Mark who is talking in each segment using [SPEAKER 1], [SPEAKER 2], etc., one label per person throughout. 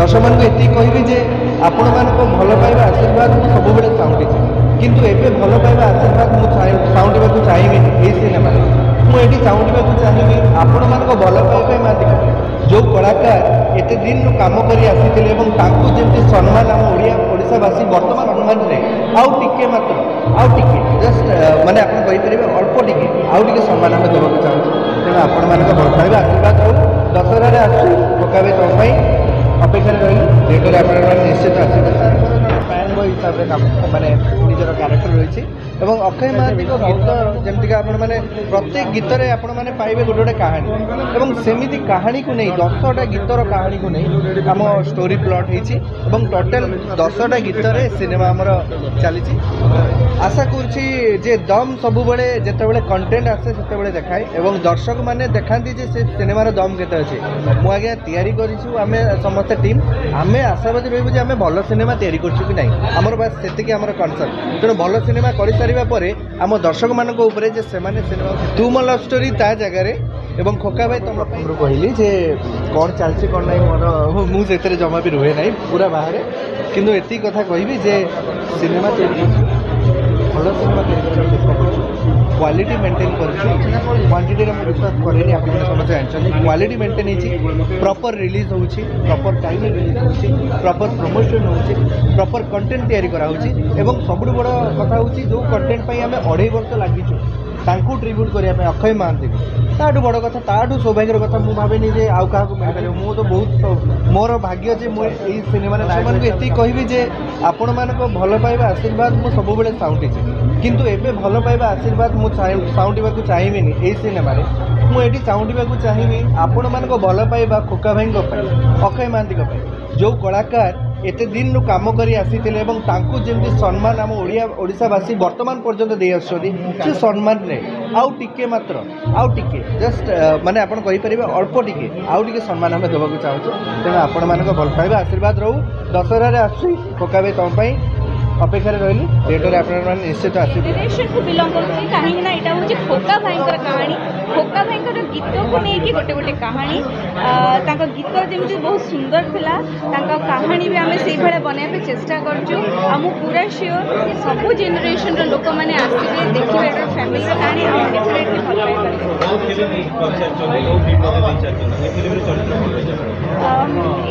[SPEAKER 1] दर्शक मान ये कहबी जे आपण मान भल पाइबा आशीर्वाद मुझे सब चाहूँगी किंतु एबे भल पाइबा आशीर्वाद मुझे चाहूँगा चाहिए यही सिनेमा मुझे चाहूँगा चाहिए आपण मान भल पाइबा माध्यम जो कलाकार एत दिन कम कर आसी सम्मान आम ओडावासी बर्तमान सम्मान में आउ टिके मात्र आउ टिके जस्ट माने आप अल्प टिके आउ टिके सम्मान आम देवाक चाहूँ तेणु आपण मान भल पाइबा आशीर्वाद हो दशहरा आसू पकावे तुम अपेक्षा रही जेटर आप निश्चित आशीर्वाद फैन बॉय हिसाब से माने निजर क्यारेक्टर रही अक्षय महांती गीत जमीक आपने प्रत्येक गीतर आपण मैंने पाइबे गोटे गोटे कहानी और सेमती कहानी को नहीं 10टा गीतर कहानी को नहीं आम स्टोरी प्लॉट होती टोटाल 10टा गीतर सिनेमा आमर चली आशा करुँचे दम सब जिते कंटेंट आसे से देखाए और दर्शक मैंने देखाती से सिनेमार दम केते अच्छे मुझे तैयारी करें समस्त टीम आम आशावादी रही आम भल सिनेमा तैयारी करूँ कि नहीं आमर बास से आमर कनसर्न तेणु भल सिनेमा कर सारा पर आम दर्शक मान सिनेमा तुम लव स्टोरी ता जगार एवं खोका भाई तुम कहली जे कौन चलती कौन ना मोर मुझे जमा भी रुहे ना पूरा बाहर किंतु एति कथा कहबी जे सिनेमा भल सिनेमा क्वालिटी मेंटेन कर क्वांटिटी विश्वास करेनि आप समस्त जानते क्वालिटी मेंटेन होती प्रॉपर रिलीज होची प्रॉपर टाइम रिलीज होची प्रॉपर प्रमोशन होची प्रॉपर कंटेंट तैयारी करा होची एवं सबुठ बड़ कथा होची जो कंटेंट पई हमें 2.5 वर्ष लागिଛୁ तांकू ट्रिब्यूट करने अक्षय महांती ताठू बड़ कथा ताठू सौभाग्यर कथा मुझे भावेनि जे आउ क्या मिल पार मु तो बहुत मोर भाग्य जे मुझे सिनेमा ये कहबी जे आपण मान भल पाइबा आशीर्वाद मुझे सब चाहूँगी किंतु एबे भल पाइबा आशीर्वाद मुझे चाहूँगा चाहिए यही सिनेमा मुझे चाहूँगा चाहिए आपण मान भल पाइबा खोका भाई अक्षय महांती जो कलाकार एत दिन कम कर आसी जमी सम्मान आम ओडावासी बर्तमान पर्यंत दे आसे सम्मान में आउ टिके मात्र आउ टिके जस्ट माने आप अल्प टिके आउ टिके सम्मान आम देवाक चाहूँ तेणु आपण मान भल पाइबा आशीर्वाद रहू दशहरा आसू पकावे तुम अपेक्षा रही थिएटर आप निश्चित
[SPEAKER 2] को बिलंग करते कहीं ना यहाँ हूँ खोका भाई कहानी खोका भाई गीत को लेकिन गोटे गोटे कहानी गीत जमी बहुत सुंदर थिला कहानी भी आम से भाया बनवाई चेष्टा करूँ पूरा श्योर सब जेनेरेशन लोक मैंने आसवे देखिए फैमिली कहानी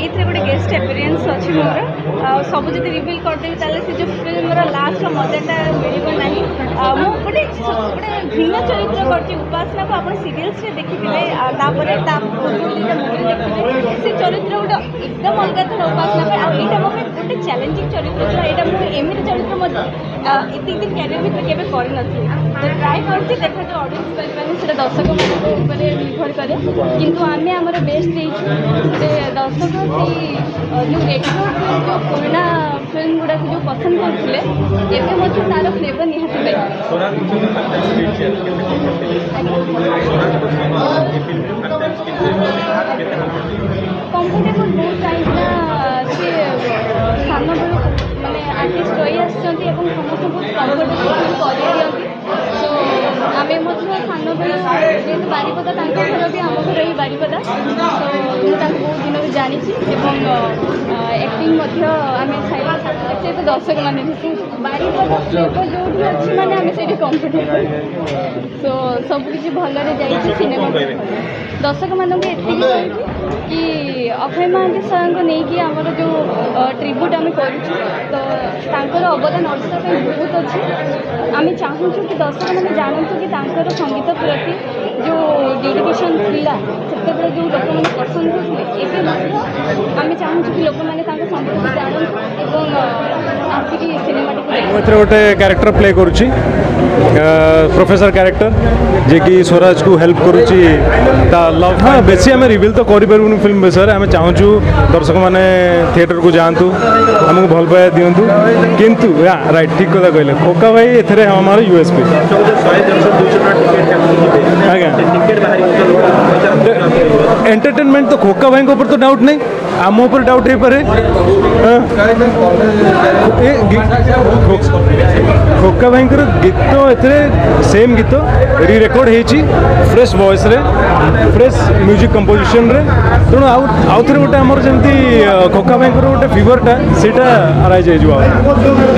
[SPEAKER 2] ये गोटे गेस्ट अपीयरेंस अच्छी मोर सब जो रिविल करदेवी से जो फिल्म लास्ट मजाटा मिल ना मुझे गोटे भिन्न चरित्र कर उपासना को आप सीरियल्स देखी मुवी देखिए से चरित्र गोटे एकदम अलग था उपासना यहाँ मो गोटे चैलेंजिंग चरित्र था यहाँ मुझे एमती चरित्र इतनी दिन कैरियर भितर केवे कर तो ट्राए कर देखा जो ऑडियंस करें दर्शक मान निर्भर कै किंतु आम आम बेस्ट दे दर्शक से जो रेट्रो जो पुराना फिल्म गुड़ा जो पसंद करते एवं तार फ्लेवर निहाती कंफर्टेबल बहुत चाहिए सी सान बेलू मानने आर्टिस्ट रही आसमें समस्त बहुत कंफर्टेबल कर सो आम सान बेलू जेहतु बारिपदा घर भी आम घर ही बारिपदा तो मुझे बहुत दिन भी जानी एक्टिंग आम से तो दर्शक मैंने बारिपदा फ्लेवर जो अच्छी मैंने आम से कंफर्टेबल सो सबकि भलरे जाइए सिनेमा दर्शक मानक ये कि अक्षय महांती सर को लेकिन आमर जो ट्रिब्यूट आम कर तो अवदान ओडिशा बहुत अच्छे आम चाहूँ कि दर्शक मैंने जानतु कि संगीत प्रति जो डेडिकेशन थिला से जो लोक मैंने पसंद करते आम चाहूँ कि लोक मैंने संगीत जानतु आसिक सिनेमा
[SPEAKER 3] गोटे क्यारेक्टर प्ले करुच्ची प्रोफेसर क्यारेक्टर जे कि स्वराज को हेल्प करुच्ची लव हाँ बेसी आम रिविल तो करूँ फिल्म विषय आम चाहूँ दर्शक मैंने थिएटर को जातु आमको भल पाया दिंतु किंतु राइट ठीक कथा कहले खोका भाई एथे हमारे यूएसपी आज्ञा एंटरटेनमेंट तो खोका भाई ऊपर तो डाउट नहीं आम ऊपर डाउट हो पारे खोका भाई गीत एथे सेम गीत री रेकर्ड होती fresh voice fresh music composition रे तेणु आउ थे गोटे आमर जमी खोका भाई ଫିଭରଟା ସେଇଟା ଆରାଇଜ୍ ହେଇଯିବ।